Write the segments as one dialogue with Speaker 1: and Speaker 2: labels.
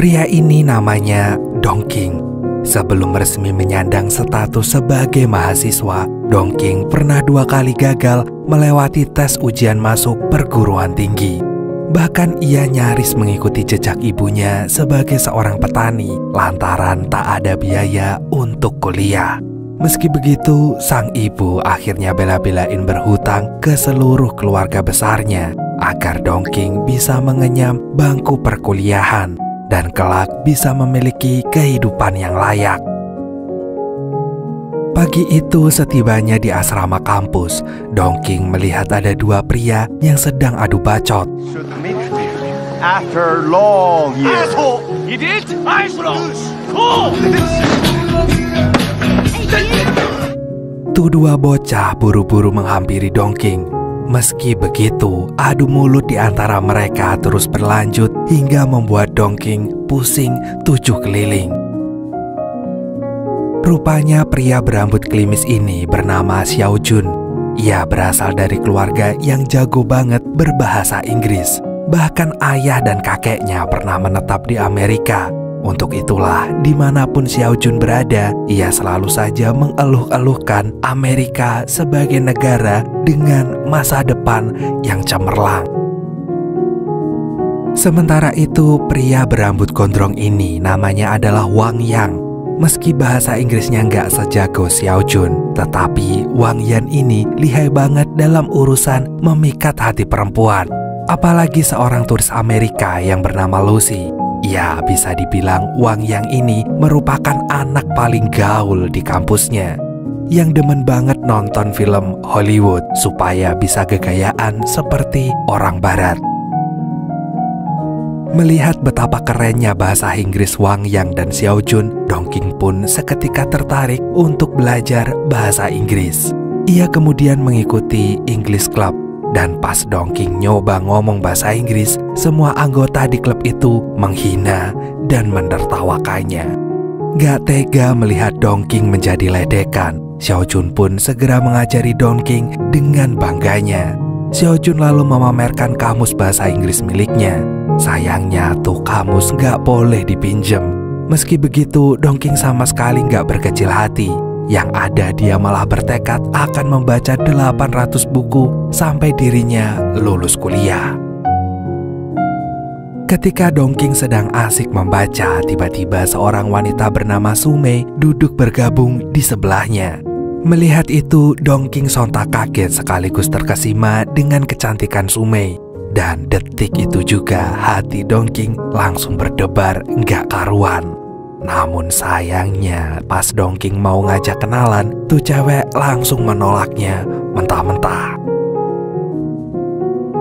Speaker 1: Pria ini namanya Dongking. Sebelum resmi menyandang status sebagai mahasiswa, Dongking pernah 2 kali gagal melewati tes ujian masuk perguruan tinggi. Bahkan ia nyaris mengikuti jejak ibunya sebagai seorang petani lantaran tak ada biaya untuk kuliah. Meski begitu, sang ibu akhirnya bela-belain berhutang ke seluruh keluarga besarnya agar Dongking bisa mengenyam bangku perkuliahan dan kelak bisa memiliki kehidupan yang layak. Pagi itu setibanya di asrama kampus, Dongking melihat ada 2 pria yang sedang adu bacot.
Speaker 2: After long years.
Speaker 1: Tuh 2 bocah buru-buru menghampiri Dongking. Meski begitu, adu mulut di antara mereka terus berlanjut hingga membuat Dongking pusing 7 keliling. Rupanya pria berambut klimis ini bernama Xiao Jun. Ia berasal dari keluarga yang jago banget berbahasa Inggris. Bahkan ayah dan kakeknya pernah menetap di Amerika. Untuk itulah, dimanapun Xiao Jun berada, ia selalu saja mengeluh-eluhkan Amerika sebagai negara dengan masa depan yang cemerlang. Sementara itu, pria berambut gondrong ini namanya adalah Wang Yang. Meski bahasa Inggrisnya nggak sejago Xiao Jun, tetapi Wang Yan ini lihai banget dalam urusan memikat hati perempuan. Apalagi seorang turis Amerika yang bernama Lucy. Ya, bisa dibilang Wang Yang ini merupakan anak paling gaul di kampusnya, yang demen banget nonton film Hollywood supaya bisa gegayaan seperti orang barat. Melihat betapa kerennya bahasa Inggris Wang Yang dan Xiao Jun, Dongking pun seketika tertarik untuk belajar bahasa Inggris. Ia kemudian mengikuti English Club. Dan pas Dongking nyoba ngomong bahasa Inggris, semua anggota di klub itu menghina dan menertawakannya. Gak tega melihat Dongking menjadi ledekan, Xiao Jun pun segera mengajari Dongking dengan bangganya. Xiao Jun lalu memamerkan kamus bahasa Inggris miliknya. Sayangnya tuh kamus gak boleh dipinjem. Meski begitu, Dongking sama sekali gak berkecil hati. Yang ada dia malah bertekad akan membaca 800 buku sampai dirinya lulus kuliah. Ketika Dongking sedang asik membaca, tiba-tiba seorang wanita bernama Sumei duduk bergabung di sebelahnya. Melihat itu, Dongking sontak kaget sekaligus terkesima dengan kecantikan Sumei. Dan detik itu juga hati Dongking langsung berdebar nggak karuan. Namun sayangnya pas Dongking mau ngajak kenalan, tuh cewek langsung menolaknya mentah-mentah.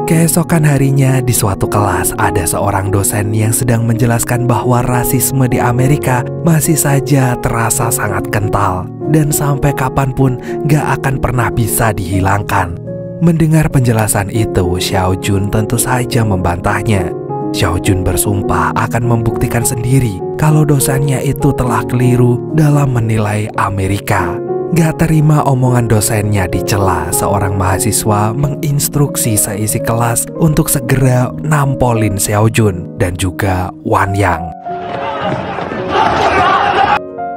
Speaker 1: Keesokan harinya di suatu kelas ada seorang dosen yang sedang menjelaskan bahwa rasisme di Amerika masih saja terasa sangat kental dan sampai kapanpun gak akan pernah bisa dihilangkan. Mendengar penjelasan itu, Xiao Jun tentu saja membantahnya. Xiao Jun bersumpah akan membuktikan sendiri kalau dosennya itu telah keliru dalam menilai Amerika. Gak terima omongan dosennya dicela, seorang mahasiswa menginstruksi seisi kelas untuk segera nampolin Xiao Jun dan juga Wang Yang.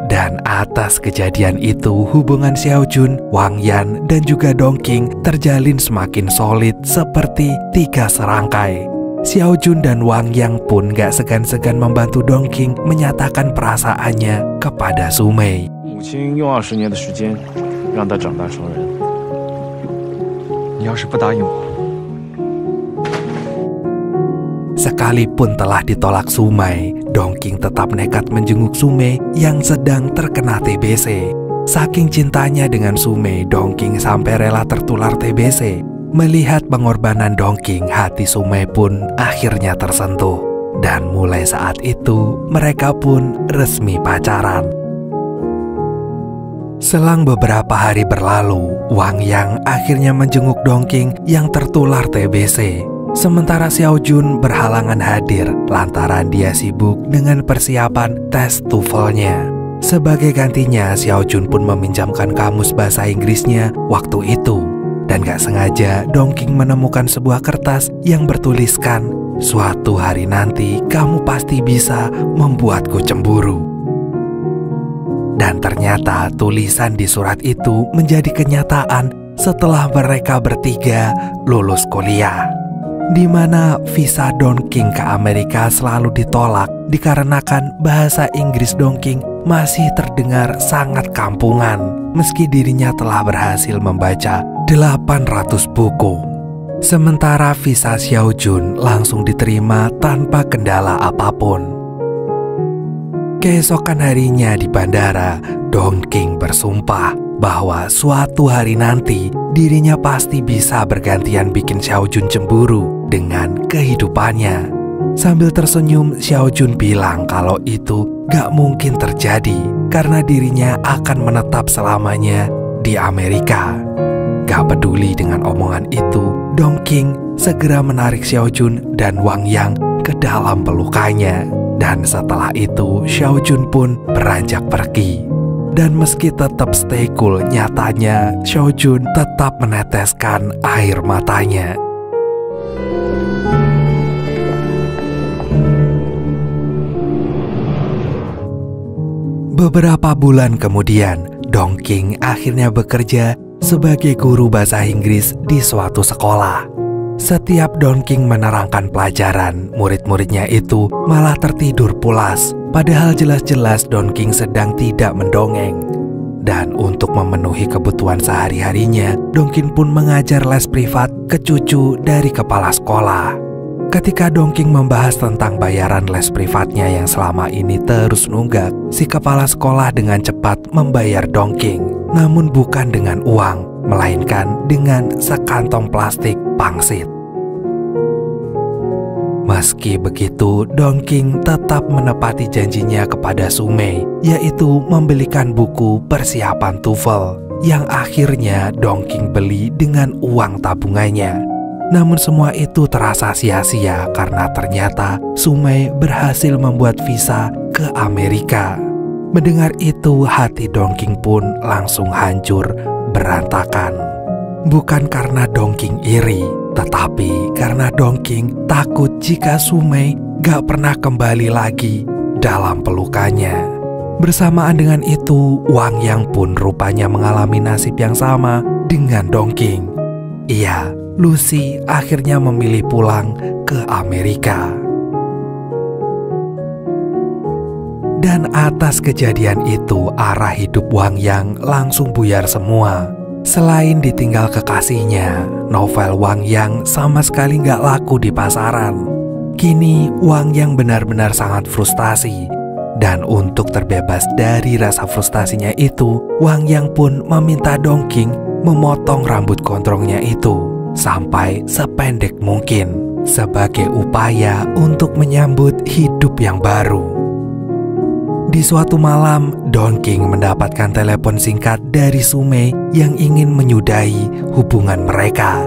Speaker 1: Dan atas kejadian itu, hubungan Xiao Jun, Wang Yan, dan juga Dongking terjalin semakin solid seperti 3 serangkai. Xiao Jun dan Wang Yang pun gak segan-segan membantu Dongking menyatakan perasaannya kepada Sumei. Sekalipun telah ditolak Sumei, Dongking tetap nekat menjenguk Sumei yang sedang terkena TBC. Saking cintanya dengan Sumei, Dongking sampai rela tertular TBC. Melihat pengorbanan Dongking, hati Sumei pun akhirnya tersentuh. Dan mulai saat itu, mereka pun resmi pacaran. Selang beberapa hari berlalu, Wang Yang akhirnya menjenguk Dongking yang tertular TBC. Sementara Xiao Jun berhalangan hadir lantaran dia sibuk dengan persiapan tes TOEFL-nya. Sebagai gantinya, Xiao Jun pun meminjamkan kamus bahasa Inggrisnya waktu itu. Dan gak sengaja Dongking menemukan sebuah kertas yang bertuliskan Suatu hari nanti kamu pasti bisa membuatku cemburu. Dan ternyata tulisan di surat itu menjadi kenyataan setelah mereka bertiga lulus kuliah, di mana visa Dongking ke Amerika selalu ditolak dikarenakan bahasa Inggris Dongking masih terdengar sangat kampungan meski dirinya telah berhasil membaca 800 buku. Sementara visa Xiaojun langsung diterima tanpa kendala apapun. Keesokan harinya di bandara, Dongking bersumpah bahwa suatu hari nanti dirinya pasti bisa bergantian bikin Xiaojun cemburu dengan kehidupannya. Sambil tersenyum, Xiaojun bilang kalau itu gak mungkin terjadi karena dirinya akan menetap selamanya di Amerika. Gak peduli dengan omongan itu, Dongking segera menarik Xiaojun dan Wang Yang ke dalam pelukannya. Dan setelah itu, Xiaojun pun beranjak pergi. Dan meski tetap stay cool, nyatanya Xiaojun tetap meneteskan air matanya. Beberapa bulan kemudian, Dongking akhirnya bekerja sebagai guru bahasa Inggris di suatu sekolah. Setiap Dongking menerangkan pelajaran, murid-muridnya itu malah tertidur pulas, padahal jelas-jelas Dongking sedang tidak mendongeng. Dan untuk memenuhi kebutuhan sehari-harinya, Dongking pun mengajar les privat ke cucu dari kepala sekolah. Ketika Dongking membahas tentang bayaran les privatnya yang selama ini terus nunggak, si kepala sekolah dengan cepat membayar Dongking, namun bukan dengan uang, melainkan dengan sekantong plastik pangsit. Meski begitu, Dongking tetap menepati janjinya kepada Sumei, yaitu membelikan buku persiapan TOEFL yang akhirnya Dongking beli dengan uang tabungannya. Namun semua itu terasa sia-sia karena ternyata Sumei berhasil membuat visa ke Amerika. Mendengar itu, hati Dongking pun langsung hancur berantakan. Bukan karena Dongking iri, tetapi karena Dongking takut jika Sumei gak pernah kembali lagi dalam pelukannya. Bersamaan dengan itu, Wang Yang pun rupanya mengalami nasib yang sama dengan Dongking. Iya, Lucy akhirnya memilih pulang ke Amerika. Dan atas kejadian itu, arah hidup Wang Yang langsung buyar semua. Selain ditinggal kekasihnya, novel Wang Yang sama sekali gak laku di pasaran. Kini Wang Yang benar-benar sangat frustasi. Dan untuk terbebas dari rasa frustasinya itu, Wang Yang pun meminta Dongking memotong rambut gondrongnya itu sampai sependek mungkin sebagai upaya untuk menyambut hidup yang baru. Di suatu malam, Dongking mendapatkan telepon singkat dari Sumei yang ingin menyudahi hubungan mereka.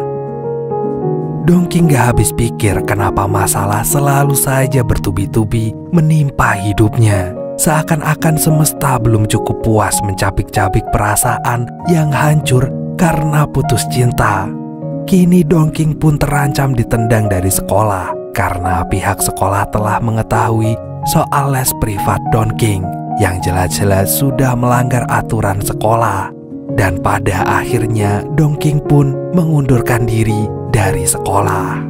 Speaker 1: Dongking gak habis pikir kenapa masalah selalu saja bertubi-tubi menimpa hidupnya. Seakan-akan semesta belum cukup puas mencabik-cabik perasaan yang hancur karena putus cinta. Kini Dongking pun terancam ditendang dari sekolah karena pihak sekolah telah mengetahui soal les privat Dongking yang jelas-jelas sudah melanggar aturan sekolah. Dan pada akhirnya Dongking pun mengundurkan diri dari sekolah.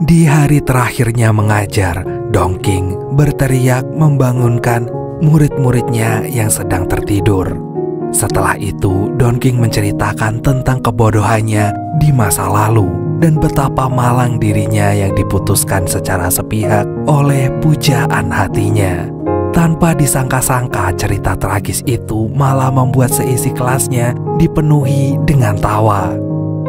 Speaker 1: Di hari terakhirnya mengajar, Dongking berteriak membangunkan murid-muridnya yang sedang tertidur. Setelah itu, Dongking menceritakan tentang kebodohannya di masa lalu dan betapa malang dirinya yang diputuskan secara sepihak oleh pujaan hatinya. Tanpa disangka-sangka, cerita tragis itu malah membuat seisi kelasnya dipenuhi dengan tawa.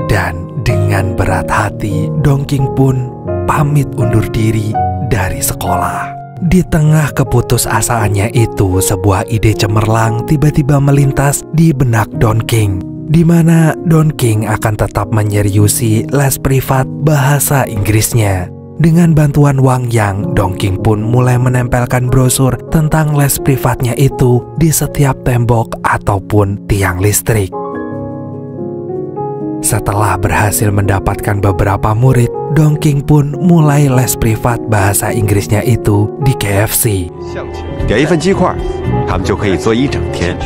Speaker 1: Dan dengan berat hati, Dongking pun pamit undur diri dari sekolah. Di tengah keputusasaannya itu, sebuah ide cemerlang tiba-tiba melintas di benak Dongking, di mana Dongking akan tetap menyeriusi les privat bahasa Inggrisnya. Dengan bantuan Wang Yang, Dongking pun mulai menempelkan brosur tentang les privatnya itu di setiap tembok ataupun tiang listrik. Setelah berhasil mendapatkan beberapa murid, Dongking pun mulai les privat bahasa Inggrisnya itu di KFC.
Speaker 2: 点一份鸡块，他们就可以做一整天。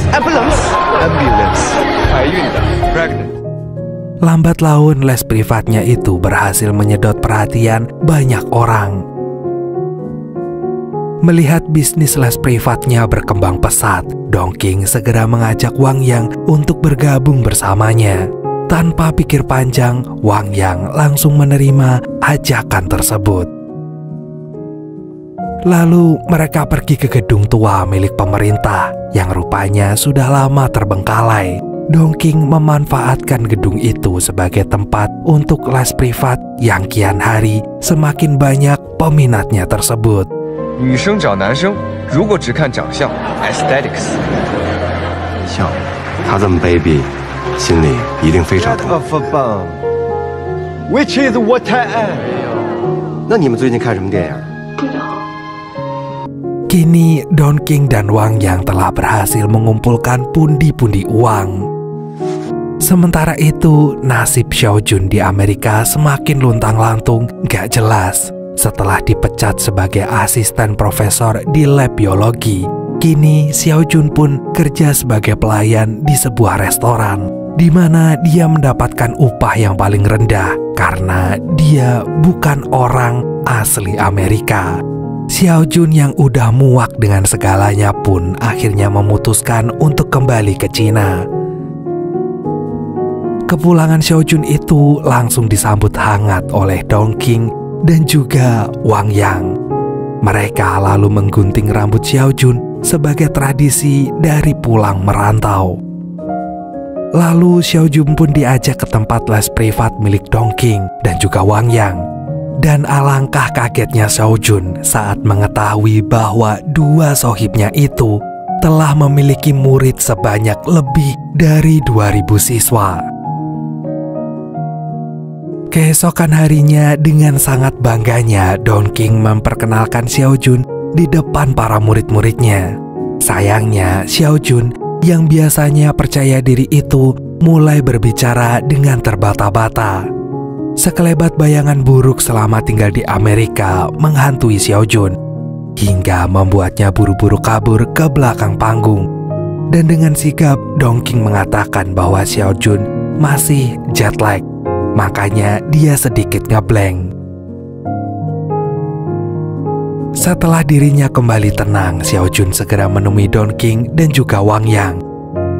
Speaker 2: ambulance， 怀孕的 pregnant。
Speaker 1: Lambat laun les privatnya itu berhasil menyedot perhatian banyak orang. Melihat bisnis les privatnya berkembang pesat, Dongking segera mengajak Wang Yang untuk bergabung bersamanya. Tanpa pikir panjang, Wang Yang langsung menerima ajakan tersebut. Lalu mereka pergi ke gedung tua milik pemerintah yang rupanya sudah lama terbengkalai. Dongking memanfaatkan gedung itu sebagai tempat untuk les privat yang kian hari semakin banyak peminatnya tersebut.
Speaker 3: 女生找男生，如果只看长相 ，aesthetics，
Speaker 2: 像他这么卑鄙，心里一定非常痛。
Speaker 4: Which is what I am。
Speaker 2: 那你们最近看什么电影？
Speaker 1: Kini Dongking dan Wang Yang telah berhasil mengumpulkan pundi-pundi uang. Sementara itu, nasib Xiaojun di Amerika semakin luntang-lantung gak jelas. Setelah dipecat sebagai asisten profesor di lab biologi, kini Xiaojun pun kerja sebagai pelayan di sebuah restoran, di mana dia mendapatkan upah yang paling rendah karena dia bukan orang asli Amerika. Xiaojun yang udah muak dengan segalanya pun akhirnya memutuskan untuk kembali ke Cina. Kepulangan Xiaojun itu langsung disambut hangat oleh Dongking dan juga Wang Yang. Mereka lalu menggunting rambut Xiaojun sebagai tradisi dari pulang merantau. Lalu Xiaojun pun diajak ke tempat les privat milik Dongking dan juga Wang Yang. Dan alangkah kagetnya Xiaojun saat mengetahui bahwa dua sohibnya itu telah memiliki murid sebanyak lebih dari 2000 siswa. Keesokan harinya dengan sangat bangganya Dongking memperkenalkan Xiaojun di depan para murid-muridnya. Sayangnya Xiaojun yang biasanya percaya diri itu mulai berbicara dengan terbata-bata. Sekelebat bayangan buruk selama tinggal di Amerika menghantui Xiaojun hingga membuatnya buru-buru kabur ke belakang panggung. Dan dengan sigap Dongking mengatakan bahwa Xiaojun masih jet lag. Makanya dia sedikit ngeblank. Setelah dirinya kembali tenang, Xiaojun segera menemui Dongking dan juga Wang Yang.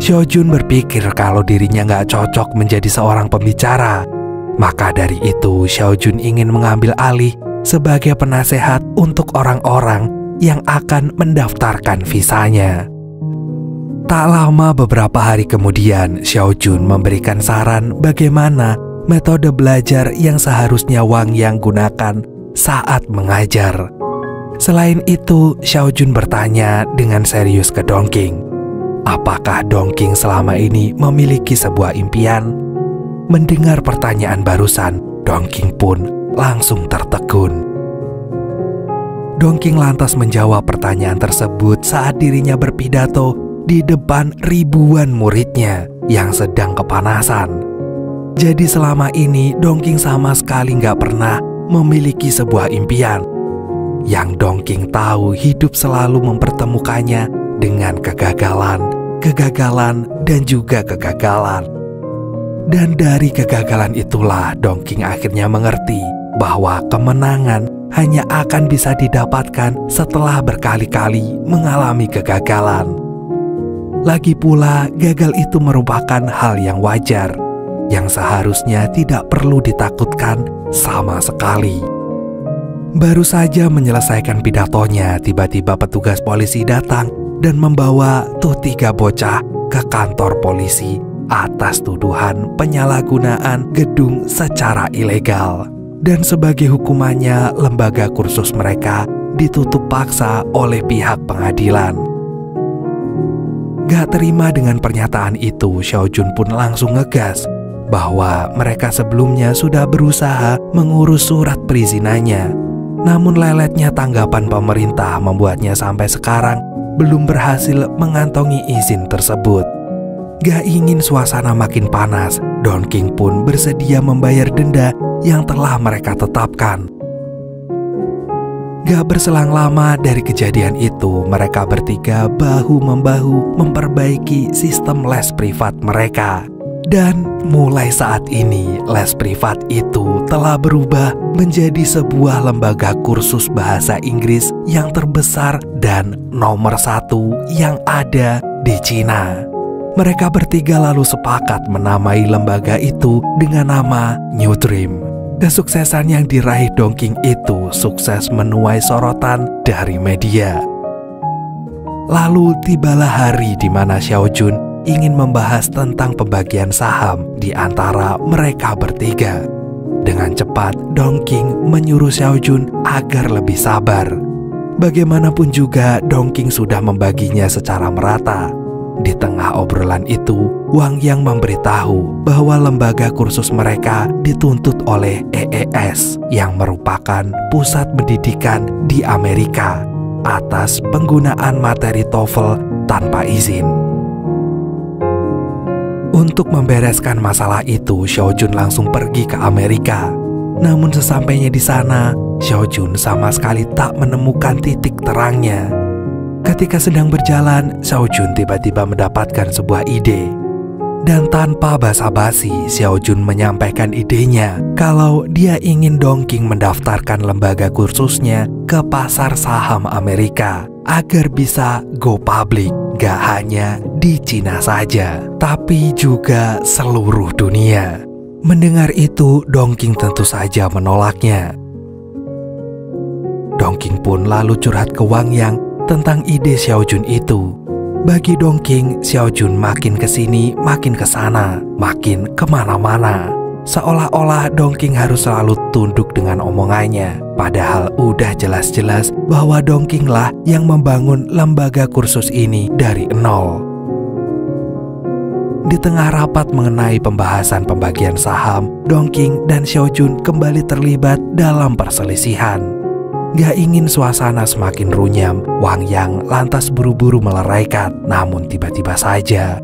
Speaker 1: Xiaojun berpikir kalau dirinya nggak cocok menjadi seorang pembicara. Maka dari itu, Xiaojun ingin mengambil alih sebagai penasehat untuk orang-orang yang akan mendaftarkan visanya. Tak lama beberapa hari kemudian, Xiaojun memberikan saran bagaimana metode belajar yang seharusnya Wang Yang gunakan saat mengajar. Selain itu, Xiaojun bertanya dengan serius ke Dongking, apakah Dongking selama ini memiliki sebuah impian? Mendengar pertanyaan barusan, Dongking pun langsung tertegun. Dongking lantas menjawab pertanyaan tersebut saat dirinya berpidato di depan ribuan muridnya yang sedang kepanasan. Jadi selama ini Dongking sama sekali nggak pernah memiliki sebuah impian. Yang Dongking tahu hidup selalu mempertemukannya dengan kegagalan, dan juga kegagalan. Dan dari kegagalan itulah Dongking akhirnya mengerti bahwa kemenangan hanya akan bisa didapatkan setelah berkali-kali mengalami kegagalan. Lagi pula gagal itu merupakan hal yang wajar, yang seharusnya tidak perlu ditakutkan sama sekali. Baru saja menyelesaikan pidatonya, tiba-tiba petugas polisi datang dan membawa tuh 3 bocah ke kantor polisi atas tuduhan penyalahgunaan gedung secara ilegal. Dan sebagai hukumannya, lembaga kursus mereka ditutup paksa oleh pihak pengadilan. Gak terima dengan pernyataan itu, Xiaojun pun langsung ngegas bahwa mereka sebelumnya sudah berusaha mengurus surat perizinannya. Namun leletnya tanggapan pemerintah membuatnya sampai sekarang belum berhasil mengantongi izin tersebut. Gak ingin suasana makin panas, Don King pun bersedia membayar denda yang telah mereka tetapkan. Gak berselang lama dari kejadian itu, mereka bertiga bahu-membahu memperbaiki sistem les privat mereka. Dan mulai saat ini, les privat itu telah berubah menjadi sebuah lembaga kursus bahasa Inggris yang terbesar dan nomor 1 yang ada di Cina. Mereka bertiga lalu sepakat menamai lembaga itu dengan nama New Dream. Kesuksesan yang diraih Don King itu sukses menuai sorotan dari media. Lalu tibalah hari di mana Xiao Jun ingin membahas tentang pembagian saham di antara mereka bertiga. Dengan cepat, Don King menyuruh Xiao Jun agar lebih sabar. Bagaimanapun juga, Don King sudah membaginya secara merata. Di tengah obrolan itu, Wang Yang memberitahu bahwa lembaga kursus mereka dituntut oleh EES yang merupakan pusat pendidikan di Amerika atas penggunaan materi TOEFL tanpa izin. Untuk membereskan masalah itu, Xiao Jun langsung pergi ke Amerika. Namun sesampainya di sana, Xiao Jun sama sekali tak menemukan titik terangnya. Ketika sedang berjalan, Xiao Jun tiba-tiba mendapatkan sebuah ide. Dan tanpa basa-basi, Xiao Jun menyampaikan idenya kalau dia ingin Don King mendaftarkan lembaga kursusnya ke pasar saham Amerika agar bisa go public. Gak hanya di Cina saja, tapi juga seluruh dunia. Mendengar itu, Don King tentu saja menolaknya. Don King pun lalu curhat ke Wang Yang tentang ide Xiao Jun itu. Bagi Don King, Xiao Jun makin kesini, makin kesana, makin kemana-mana. Seolah-olah Don King harus selalu tunduk dengan omongannya. Padahal udah jelas-jelas bahwa Don King lah yang membangun lembaga kursus ini dari nol. Di tengah rapat mengenai pembahasan pembagian saham, Don King dan Xiao Jun kembali terlibat dalam perselisihan. Gak ingin suasana semakin runyam, Wang Yang lantas buru-buru meleraikan. Namun tiba-tiba saja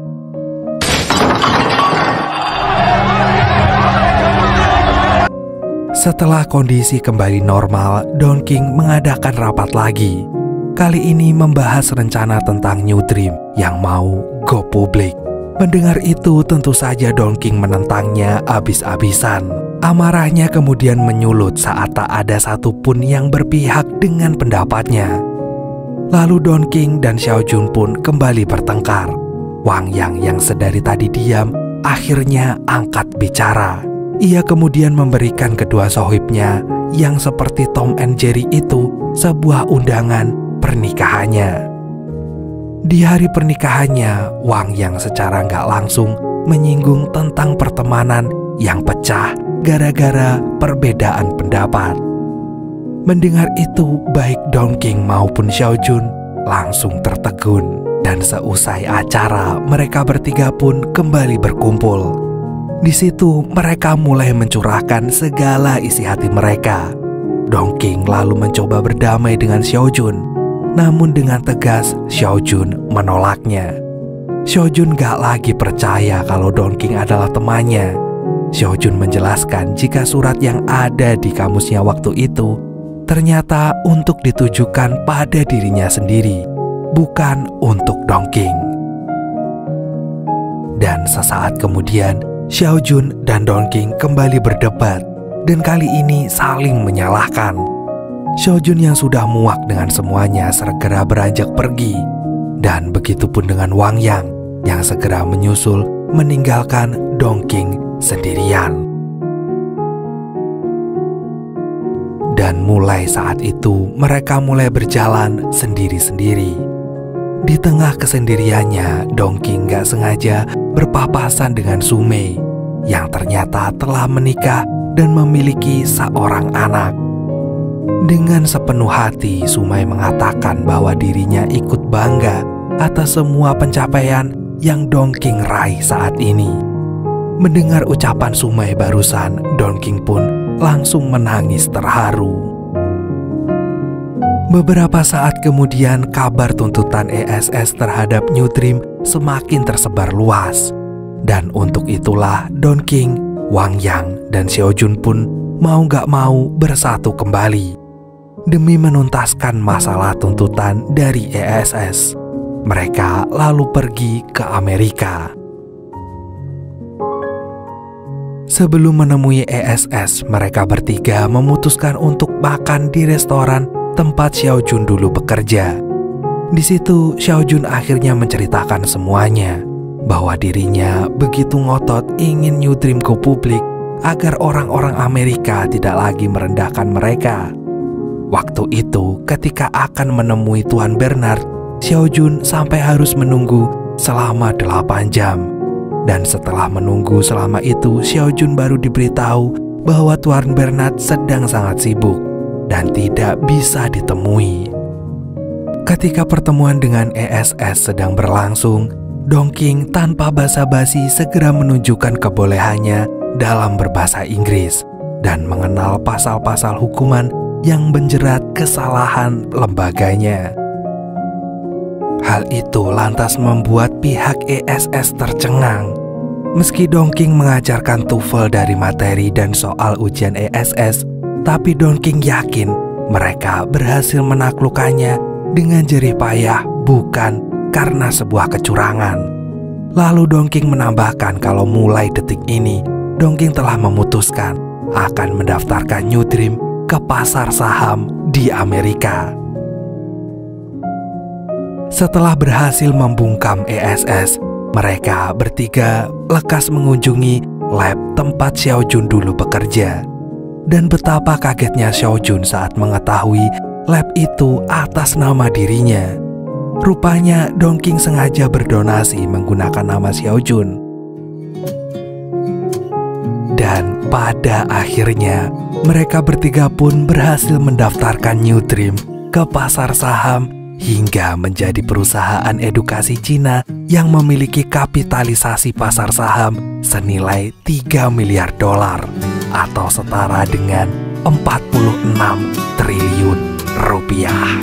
Speaker 1: setelah kondisi kembali normal, Don King mengadakan rapat lagi. Kali ini membahas rencana tentang New Dream yang mau go public. Mendengar itu, tentu saja Don King menentangnya abis-abisan. Amarahnya kemudian menyulut saat tak ada satupun yang berpihak dengan pendapatnya. Lalu Don King dan Xiao Jun pun kembali bertengkar. Wang yang sedari tadi diam, akhirnya angkat bicara. Ia kemudian memberikan kedua sohibnya yang seperti Tom and Jerry itu sebuah undangan pernikahannya. Di hari pernikahannya, Wang Yang secara nggak langsung menyinggung tentang pertemanan yang pecah gara-gara perbedaan pendapat. Mendengar itu, baik Don King maupun Xiao Jun langsung tertegun. Dan seusai acara, mereka bertiga pun kembali berkumpul. Di situ mereka mulai mencurahkan segala isi hati mereka. Don King lalu mencoba berdamai dengan Xiao Jun. Namun dengan tegas Xiao Jun menolaknya. Xiao Jun gak lagi percaya kalau Don King adalah temannya. Xiao Jun menjelaskan jika surat yang ada di kamusnya waktu itu ternyata untuk ditujukan pada dirinya sendiri, bukan untuk Don King. Dan sesaat kemudian, Xiao Jun dan Don King kembali berdebat, dan kali ini saling menyalahkan. Xiao Jun yang sudah muak dengan semuanya segera beranjak pergi, dan begitupun dengan Wang Yang segera menyusul meninggalkan Don King sendirian. Dan mulai saat itu mereka mulai berjalan sendiri-sendiri. Di tengah kesendiriannya, Don King gak sengaja berpapasan dengan Su Mei yang ternyata telah menikah dan memiliki seorang anak. Dengan sepenuh hati, Su Mei mengatakan bahwa dirinya ikut bangga atas semua pencapaian yang Don King raih saat ini. Mendengar ucapan Su Mei barusan, Don King pun langsung menangis terharu. Beberapa saat kemudian kabar tuntutan ESS terhadap New Dream semakin tersebar luas. Dan untuk itulah Dongking, Wang Yang, dan Xiaojun pun mau gak mau bersatu kembali demi menuntaskan masalah tuntutan dari ESS. Mereka lalu pergi ke Amerika. Sebelum menemui ESS, mereka bertiga memutuskan untuk makan di restoran tempat Xiaojun dulu bekerja. Di situ Xiaojun akhirnya menceritakan semuanya, bahwa dirinya begitu ngotot ingin New Dream go publik agar orang-orang Amerika tidak lagi merendahkan mereka. Waktu itu ketika akan menemui Tuan Bernard, Xiaojun sampai harus menunggu selama 8 jam. Dan setelah menunggu selama itu, Xiaojun baru diberitahu bahwa Tuan Bernard sedang sangat sibuk dan tidak bisa ditemui. Ketika pertemuan dengan ESS sedang berlangsung, Dongking tanpa basa-basi segera menunjukkan kebolehannya dalam berbahasa Inggris dan mengenal pasal-pasal hukuman yang menjerat kesalahan lembaganya. Hal itu lantas membuat pihak ESS tercengang. Meski Dongking mengajarkan TOEFL dari materi dan soal ujian ESS, tapi Dongking yakin mereka berhasil menaklukkannya dengan jerih payah, bukan karena sebuah kecurangan. Lalu Dongking menambahkan kalau mulai detik ini, Dongking telah memutuskan akan mendaftarkan New Dream ke pasar saham di Amerika. Setelah berhasil membungkam ESS, mereka bertiga lekas mengunjungi lab tempat Xiaojun dulu bekerja. Dan betapa kagetnya Xiaojun saat mengetahui lab itu atas nama dirinya. Rupanya Dongking sengaja berdonasi menggunakan nama Xiaojun. Dan pada akhirnya mereka bertiga pun berhasil mendaftarkan New Dream ke pasar saham hingga menjadi perusahaan edukasi Cina yang memiliki kapitalisasi pasar saham senilai 3 miliar dolar atau setara dengan 46 triliun rupiah.